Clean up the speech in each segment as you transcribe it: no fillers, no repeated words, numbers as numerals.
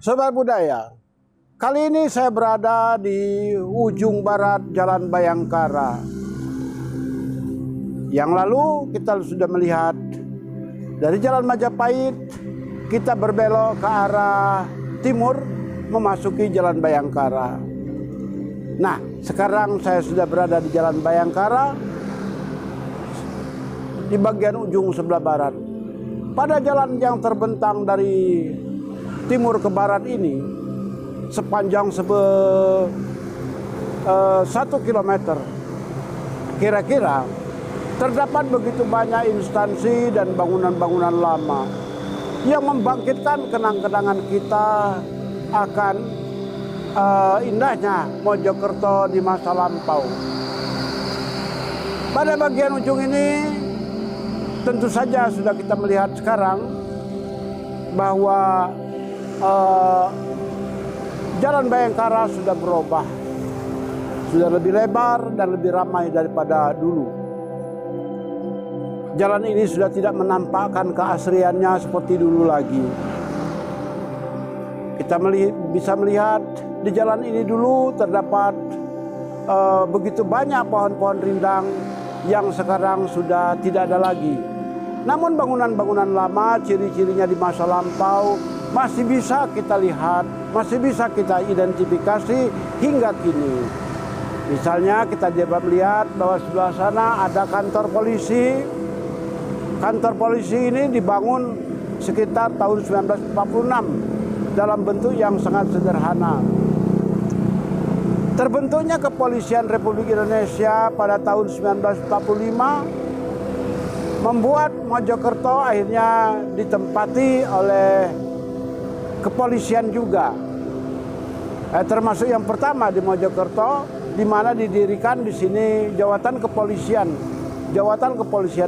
Sobat Budaya, kali ini saya berada di ujung barat Jalan Bayangkara. Yang lalu kita sudah melihat dari Jalan Majapahit, kita berbelok ke arah timur memasuki Jalan Bayangkara. Nah, sekarang saya sudah berada di Jalan Bayangkara di bagian ujung sebelah barat. Pada jalan yang terbentang dari timur ke barat ini sepanjang 1 kilometer kira-kira terdapat begitu banyak instansi dan bangunan-bangunan lama yang membangkitkan kenang-kenangan kita akan indahnya Mojokerto di masa lampau. Pada bagian ujung ini tentu saja sudah kita melihat sekarang bahwa Jalan Bayangkara sudah berubah, sudah lebih lebar dan lebih ramai daripada dulu. Jalan ini sudah tidak menampakkan keasriannya seperti dulu lagi. Kita bisa melihat di jalan ini dulu terdapat begitu banyak pohon-pohon rindang yang sekarang sudah tidak ada lagi. Namun bangunan-bangunan lama, ciri-cirinya di masa lampau masih bisa kita lihat, masih bisa kita identifikasi hingga kini. Misalnya kita dapat melihat bahwa sebelah sana ada kantor polisi. Kantor polisi ini dibangun sekitar tahun 1946 dalam bentuk yang sangat sederhana. Terbentuknya Kepolisian Republik Indonesia pada tahun 1945 membuat Mojokerto akhirnya ditempati oleh kepolisian juga, termasuk yang pertama di Mojokerto, di mana didirikan di sini Jawatan Kepolisian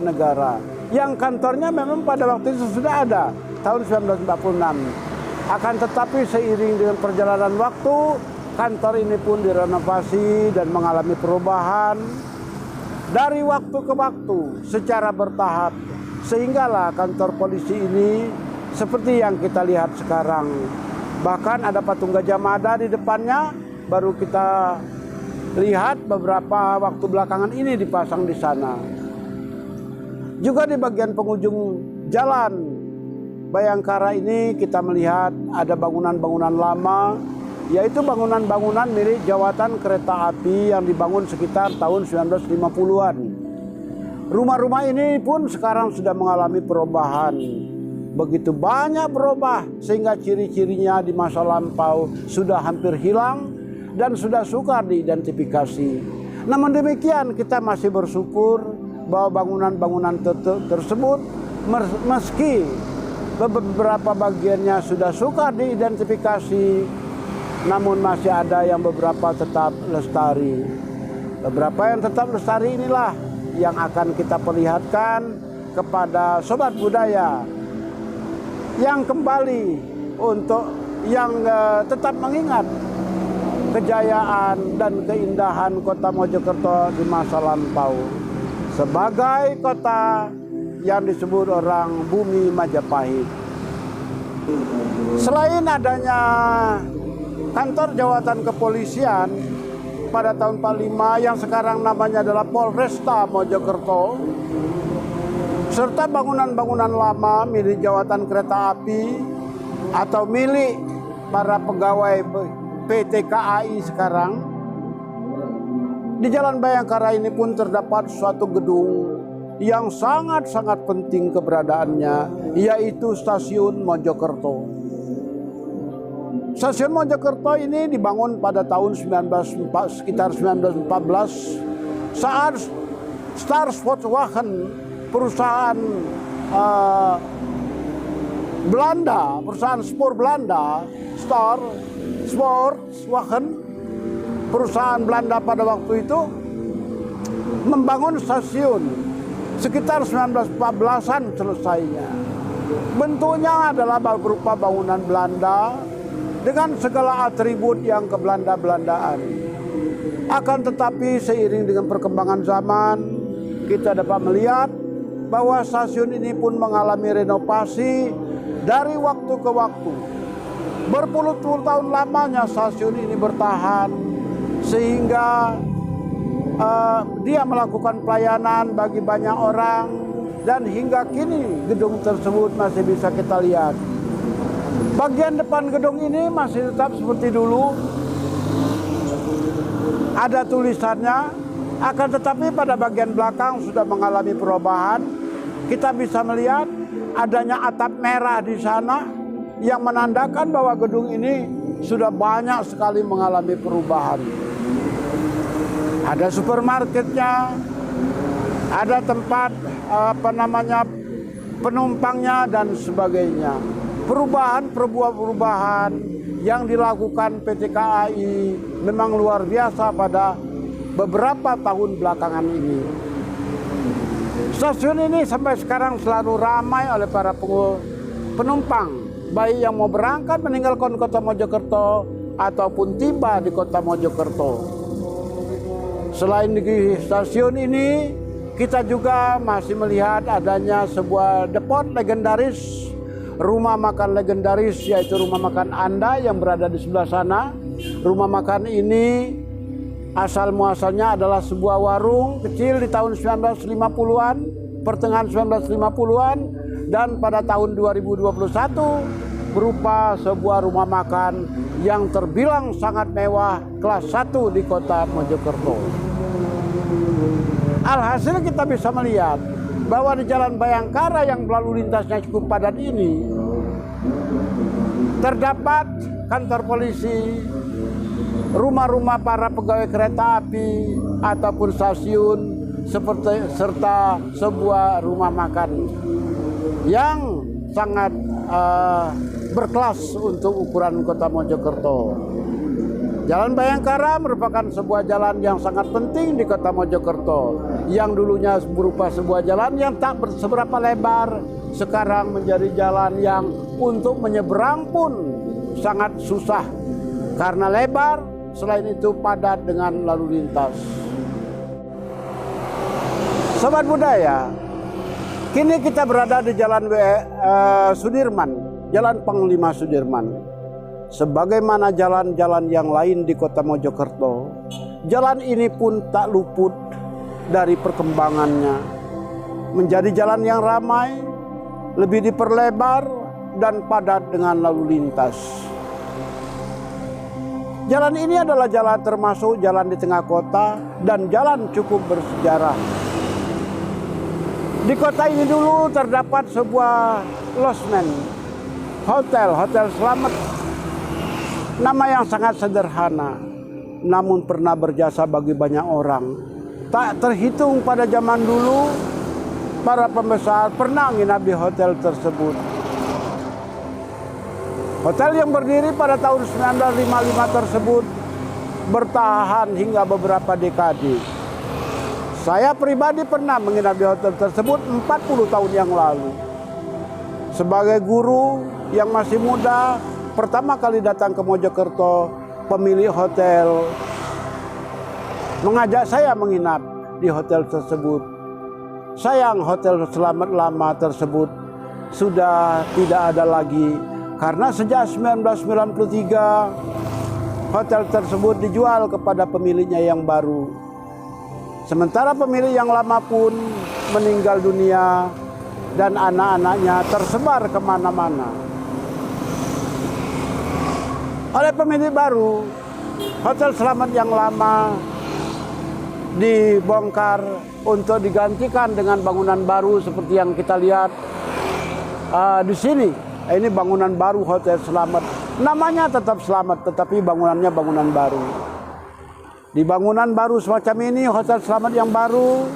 Negara, yang kantornya memang pada waktu itu sudah ada tahun 1946. Akan tetapi seiring dengan perjalanan waktu, kantor ini pun direnovasi dan mengalami perubahan dari waktu ke waktu secara bertahap, sehinggalah kantor polisi ini seperti yang kita lihat sekarang. Bahkan ada patung Gajah Mada di depannya, baru kita lihat beberapa waktu belakangan ini dipasang di sana. Juga di bagian penghujung jalan Bayangkara ini kita melihat ada bangunan-bangunan lama, yaitu bangunan-bangunan milik Jawatan Kereta Api yang dibangun sekitar tahun 1950-an. Rumah-rumah ini pun sekarang sudah mengalami perubahan. Begitu banyak berubah sehingga ciri-cirinya di masa lampau sudah hampir hilang dan sudah sukar diidentifikasi. Namun demikian kita masih bersyukur bahwa bangunan-bangunan tersebut meski beberapa bagiannya sudah sukar diidentifikasi, namun masih ada yang beberapa tetap lestari. Beberapa yang tetap lestari inilah yang akan kita perlihatkan kepada Sobat Budaya yang kembali untuk yang tetap mengingat kejayaan dan keindahan kota Mojokerto di masa lampau sebagai kota yang disebut orang bumi Majapahit. Selain adanya kantor Jawatan Kepolisian pada tahun 45 yang sekarang namanya adalah Polresta Mojokerto, serta bangunan-bangunan lama milik Jawatan Kereta Api atau milik para pegawai PT KAI sekarang, di Jalan Bayangkara ini pun terdapat suatu gedung yang sangat-sangat penting keberadaannya, yaitu Stasiun Mojokerto. Stasiun Mojokerto ini dibangun pada tahun sekitar 1914 saat Stadspoortwagen, perusahaan Belanda, perusahaan spor Belanda, Stadspoortwagen, perusahaan Belanda pada waktu itu membangun stasiun sekitar 1914-an selesainya. Bentuknya adalah berupa bangunan Belanda dengan segala atribut yang kebelanda-belandaan. Akan tetapi seiring dengan perkembangan zaman, kita dapat melihat bahwa stasiun ini pun mengalami renovasi dari waktu ke waktu. Berpuluh-puluh tahun lamanya stasiun ini bertahan sehingga dia melakukan pelayanan bagi banyak orang, dan hingga kini gedung tersebut masih bisa kita lihat. Bagian depan gedung ini masih tetap seperti dulu, ada tulisannya, akan tetapi pada bagian belakang sudah mengalami perubahan. Kita bisa melihat adanya atap merah di sana yang menandakan bahwa gedung ini sudah banyak sekali mengalami perubahan. Ada supermarketnya, ada tempat penumpangnya dan sebagainya. Perubahan yang dilakukan PT KAI memang luar biasa pada beberapa tahun belakangan ini. Stasiun ini sampai sekarang selalu ramai oleh para penumpang, baik yang mau berangkat meninggalkan kota Mojokerto ataupun tiba di kota Mojokerto. Selain di stasiun ini, kita juga masih melihat adanya sebuah depot legendaris, rumah makan legendaris, yaitu rumah makan Anda yang berada di sebelah sana. Rumah makan ini asal muasalnya adalah sebuah warung kecil di tahun 1950-an, pertengahan 1950-an, dan pada tahun 2021 berupa sebuah rumah makan yang terbilang sangat mewah kelas 1 di kota Mojokerto. Alhasil kita bisa melihat bahwa di Jalan Bayangkara yang lalu lintasnya cukup padat ini terdapat kantor polisi, rumah-rumah para pegawai kereta api ataupun stasiun, serta sebuah rumah makan yang sangat berkelas untuk ukuran kota Mojokerto. Jalan Bayangkara merupakan sebuah jalan yang sangat penting di kota Mojokerto, yang dulunya berupa sebuah jalan yang tak seberapa lebar, sekarang menjadi jalan yang untuk menyeberang pun sangat susah karena lebar, selain itu padat dengan lalu lintas. Sobat budaya, kini kita berada di Jalan Sudirman, Jalan Panglima Sudirman. Sebagaimana jalan-jalan yang lain di kota Mojokerto, jalan ini pun tak luput dari perkembangannya. Menjadi jalan yang ramai, lebih diperlebar dan padat dengan lalu lintas. Jalan ini adalah jalan termasuk jalan di tengah kota dan jalan cukup bersejarah. Di kota ini dulu terdapat sebuah losmen, hotel Selamat. Nama yang sangat sederhana, namun pernah berjasa bagi banyak orang. Tak terhitung pada zaman dulu, para pembesar pernah menginap di hotel tersebut. Hotel yang berdiri pada tahun 1955 tersebut bertahan hingga beberapa dekade. Saya pribadi pernah menginap di hotel tersebut 40 tahun yang lalu. Sebagai guru yang masih muda, pertama kali datang ke Mojokerto, pemilik hotel mengajak saya menginap di hotel tersebut. Sayang, hotel Selamat lama tersebut sudah tidak ada lagi karena sejak 1993 hotel tersebut dijual kepada pemiliknya yang baru. Sementara pemilik yang lama pun meninggal dunia dan anak-anaknya tersebar kemana-mana. Oleh pemilik baru, Hotel Selamat yang lama dibongkar untuk digantikan dengan bangunan baru seperti yang kita lihat di sini. Ini bangunan baru Hotel Selamat. Namanya tetap Selamat, tetapi bangunannya bangunan baru. Di bangunan baru semacam ini, Hotel Selamat yang baru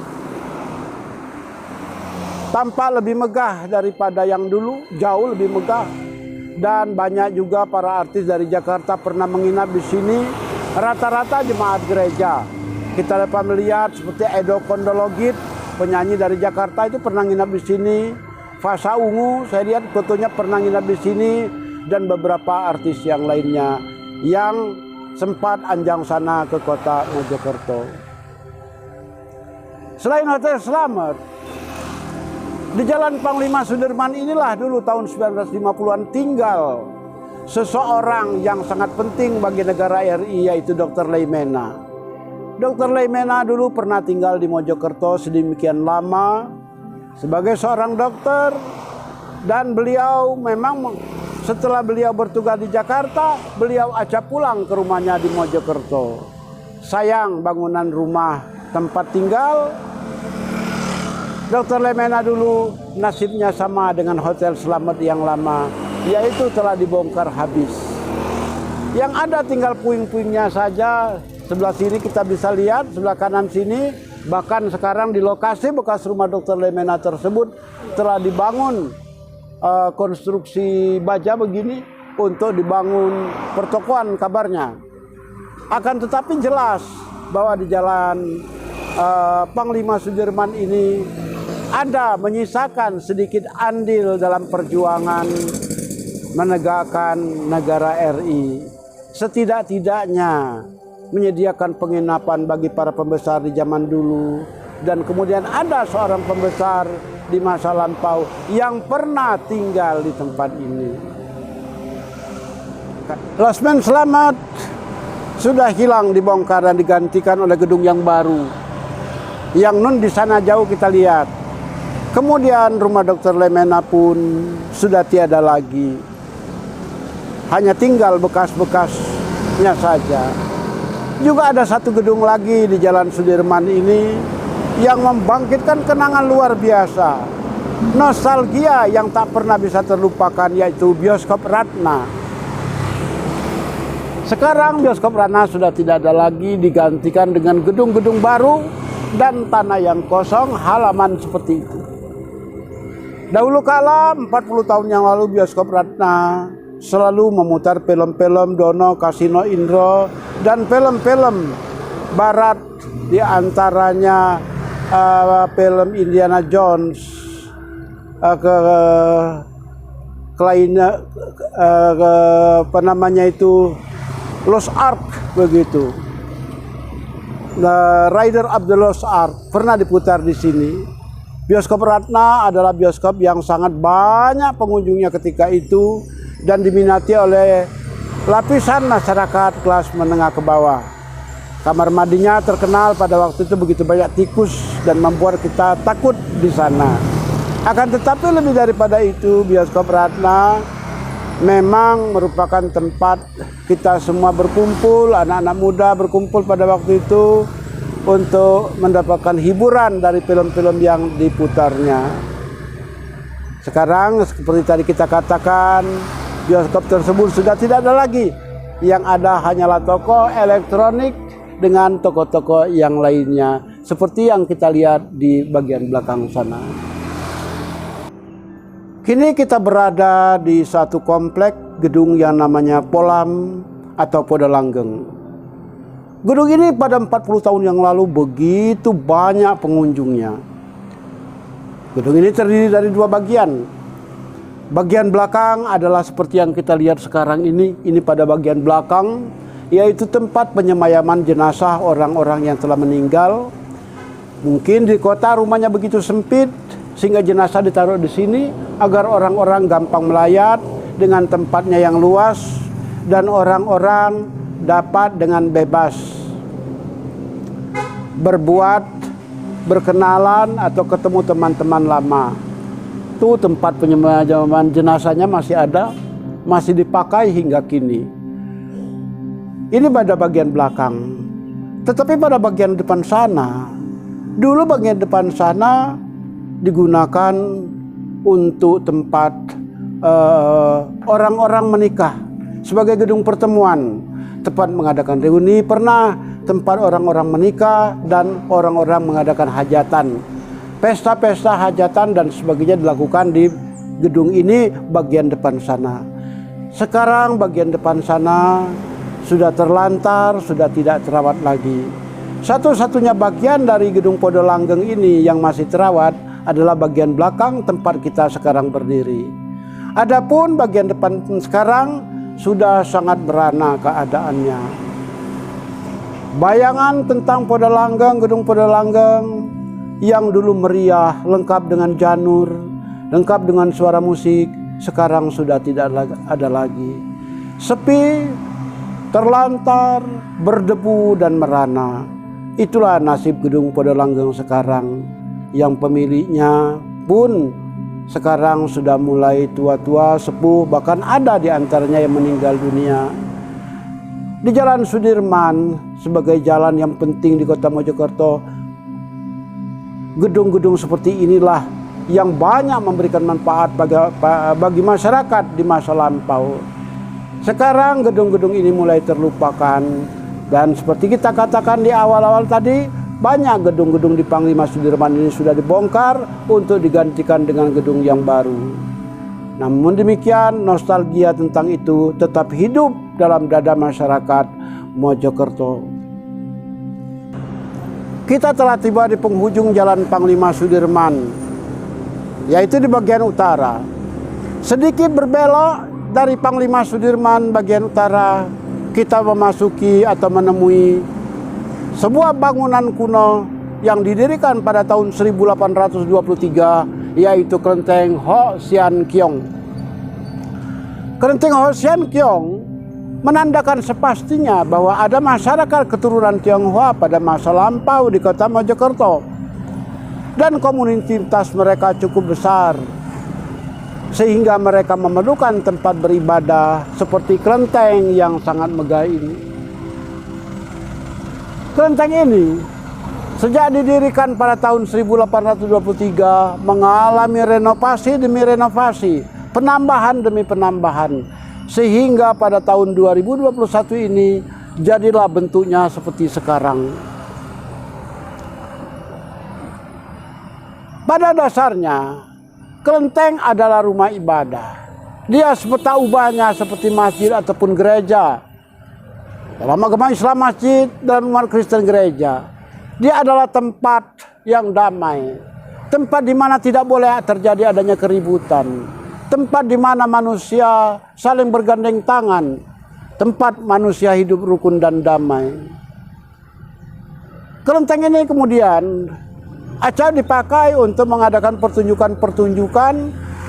tampak lebih megah daripada yang dulu, jauh lebih megah. Dan banyak juga para artis dari Jakarta pernah menginap di sini. Rata-rata jemaat gereja. Kita dapat melihat seperti Edo Kondologit, penyanyi dari Jakarta itu pernah nginap di sini. Fasa Ungu, saya lihat fotonya pernah nginap di sini, dan beberapa artis yang lainnya yang sempat anjang sana ke kota Mojokerto. Selain Hotel Selamat, di Jalan Panglima Sudirman inilah dulu tahun 1950-an tinggal seseorang yang sangat penting bagi negara RI, yaitu Dr. Leimena. Dr. Leimena dulu pernah tinggal di Mojokerto sedemikian lama sebagai seorang dokter, dan beliau memang setelah beliau bertugas di Jakarta, beliau acak pulang ke rumahnya di Mojokerto. Sayang bangunan rumah tempat tinggal Dr. Leimena dulu nasibnya sama dengan Hotel Slamet yang lama, yaitu telah dibongkar habis. Yang ada tinggal puing-puingnya saja. Sebelah sini kita bisa lihat, sebelah kanan sini, bahkan sekarang di lokasi bekas rumah Dr. Leimena tersebut telah dibangun konstruksi baja begini untuk dibangun pertokoan kabarnya. Akan tetapi jelas bahwa di jalan Panglima Sudirman ini ada menyisakan sedikit andil dalam perjuangan menegakkan negara RI. Setidak-tidaknya menyediakan penginapan bagi para pembesar di zaman dulu, dan kemudian ada seorang pembesar di masa lampau yang pernah tinggal di tempat ini. Losmen Slamet sudah hilang, dibongkar dan digantikan oleh gedung yang baru. Yang nun di sana jauh kita lihat. Kemudian rumah Dr. Leimena pun sudah tiada lagi. Hanya tinggal bekas-bekasnya saja. Juga ada satu gedung lagi di Jalan Sudirman ini yang membangkitkan kenangan luar biasa. Nostalgia yang tak pernah bisa terlupakan, yaitu Bioskop Ratna. Sekarang Bioskop Ratna sudah tidak ada lagi, digantikan dengan gedung-gedung baru dan tanah yang kosong, halaman seperti itu. Dahulu kala 40 tahun yang lalu Bioskop Ratna selalu memutar film-film Dono, Kasino Indro, dan film-film barat, di antaranya film Indiana Jones, apa namanya itu, Lost Ark begitu. The Rider of the Lost Ark pernah diputar di sini. Bioskop Ratna adalah bioskop yang sangat banyak pengunjungnya ketika itu dan diminati oleh lapisan masyarakat kelas menengah ke bawah. Kamar mandinya terkenal pada waktu itu begitu banyak tikus dan membuat kita takut di sana. Akan tetapi lebih daripada itu, Bioskop Ratna memang merupakan tempat kita semua berkumpul, anak-anak muda berkumpul pada waktu itu untuk mendapatkan hiburan dari film-film yang diputarnya. Sekarang seperti tadi kita katakan, bioskop tersebut sudah tidak ada lagi. Yang ada hanyalah toko elektronik dengan toko-toko yang lainnya, seperti yang kita lihat di bagian belakang sana. Kini kita berada di satu komplek gedung yang namanya Polam atau Podalanggeng. Gedung ini pada 40 tahun yang lalu begitu banyak pengunjungnya. Gedung ini terdiri dari dua bagian. Bagian belakang adalah seperti yang kita lihat sekarang ini. Ini pada bagian belakang, yaitu tempat penyemayaman jenazah orang-orang yang telah meninggal. Mungkin di kota rumahnya begitu sempit, sehingga jenazah ditaruh di sini agar orang-orang gampang melayat dengan tempatnya yang luas dan orang-orang dapat dengan bebas berbuat, berkenalan atau ketemu teman-teman lama. Itu tempat penyemayaman jenazahnya masih ada, masih dipakai hingga kini. Ini pada bagian belakang. Tetapi pada bagian depan sana, dulu bagian depan sana digunakan untuk tempat orang-orang menikah, sebagai gedung pertemuan, tempat mengadakan reuni pernah, tempat orang-orang menikah dan orang-orang mengadakan hajatan. Pesta-pesta hajatan dan sebagainya dilakukan di gedung ini bagian depan sana. Sekarang bagian depan sana sudah terlantar, sudah tidak terawat lagi. Satu-satunya bagian dari gedung Podalanggeng ini yang masih terawat adalah bagian belakang tempat kita sekarang berdiri. Adapun bagian depan sekarang sudah sangat merana keadaannya. Bayangan tentang Podalanggeng, gedung Podalanggeng yang dulu meriah, lengkap dengan janur, lengkap dengan suara musik, sekarang sudah tidak ada lagi. sepi, terlantar, berdebu dan merana. Itulah nasib Gedung Podo Langgeng sekarang, yang pemiliknya pun sekarang sudah mulai tua-tua, sepuh, bahkan ada di antaranya yang meninggal dunia. Di Jalan Sudirman sebagai jalan yang penting di Kota Mojokerto, gedung-gedung seperti inilah yang banyak memberikan manfaat bagi masyarakat di masa lampau. Sekarang gedung-gedung ini mulai terlupakan, dan seperti kita katakan di awal-awal tadi, banyak gedung-gedung di Panglima Sudirman ini sudah dibongkar untuk digantikan dengan gedung yang baru. Namun demikian, nostalgia tentang itu tetap hidup dalam dada masyarakat Mojokerto. Kita telah tiba di penghujung Jalan Panglima Sudirman, yaitu di bagian utara. Sedikit berbelok dari Panglima Sudirman bagian utara, kita memasuki atau menemui sebuah bangunan kuno yang didirikan pada tahun 1823, yaitu Kelenteng Ho Sian Kiong. Kelenteng Ho Sian Kiong menandakan sepastinya bahwa ada masyarakat keturunan Tionghoa pada masa lampau di Kota Mojokerto, dan komunitas mereka cukup besar sehingga mereka memerlukan tempat beribadah seperti kelenteng yang sangat megah ini. Kelenteng ini sejak didirikan pada tahun 1823 mengalami renovasi demi renovasi, penambahan demi penambahan, sehingga pada tahun 2021 ini jadilah bentuknya seperti sekarang. Pada dasarnya, kelenteng adalah rumah ibadah. Dia sepeta ubahnya seperti masjid ataupun gereja. Dalam agama Islam masjid, dan umat Kristen gereja. Dia adalah tempat yang damai, tempat di mana tidak boleh terjadi adanya keributan, tempat di mana manusia saling bergandeng tangan, tempat manusia hidup rukun dan damai. Kelenteng ini kemudian acap dipakai untuk mengadakan pertunjukan-pertunjukan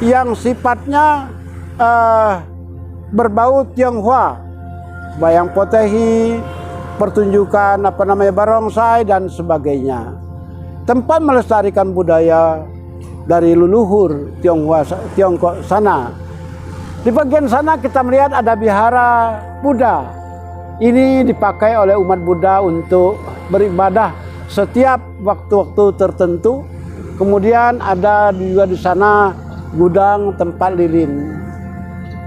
yang sifatnya berbau Tionghoa, bayang potehi, pertunjukan barongsai dan sebagainya. Tempat melestarikan budaya dari leluhur Tiongkok sana. Di bagian sana kita melihat ada vihara Buddha. Ini dipakai oleh umat Buddha untuk beribadah setiap waktu-waktu tertentu. Kemudian ada juga di sana gudang tempat lilin.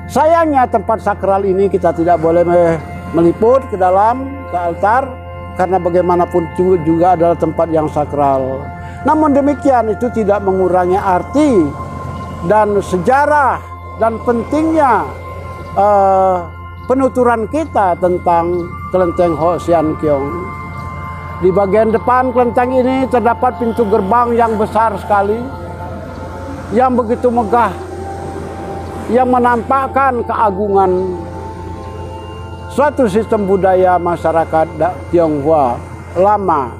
Sayangnya tempat sakral ini kita tidak boleh meliput ke dalam, ke altar, karena bagaimanapun juga adalah tempat yang sakral. Namun demikian itu tidak mengurangi arti dan sejarah dan pentingnya penuturan kita tentang Kelenteng Ho Sian Kiong. Di bagian depan kelenteng ini terdapat pintu gerbang yang besar sekali, yang begitu megah, yang menampakkan keagungan suatu sistem budaya masyarakat Tionghoa lama.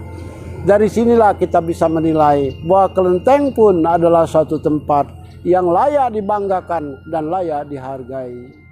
Dari sinilah kita bisa menilai bahwa kelenteng pun adalah suatu tempat yang layak dibanggakan dan layak dihargai.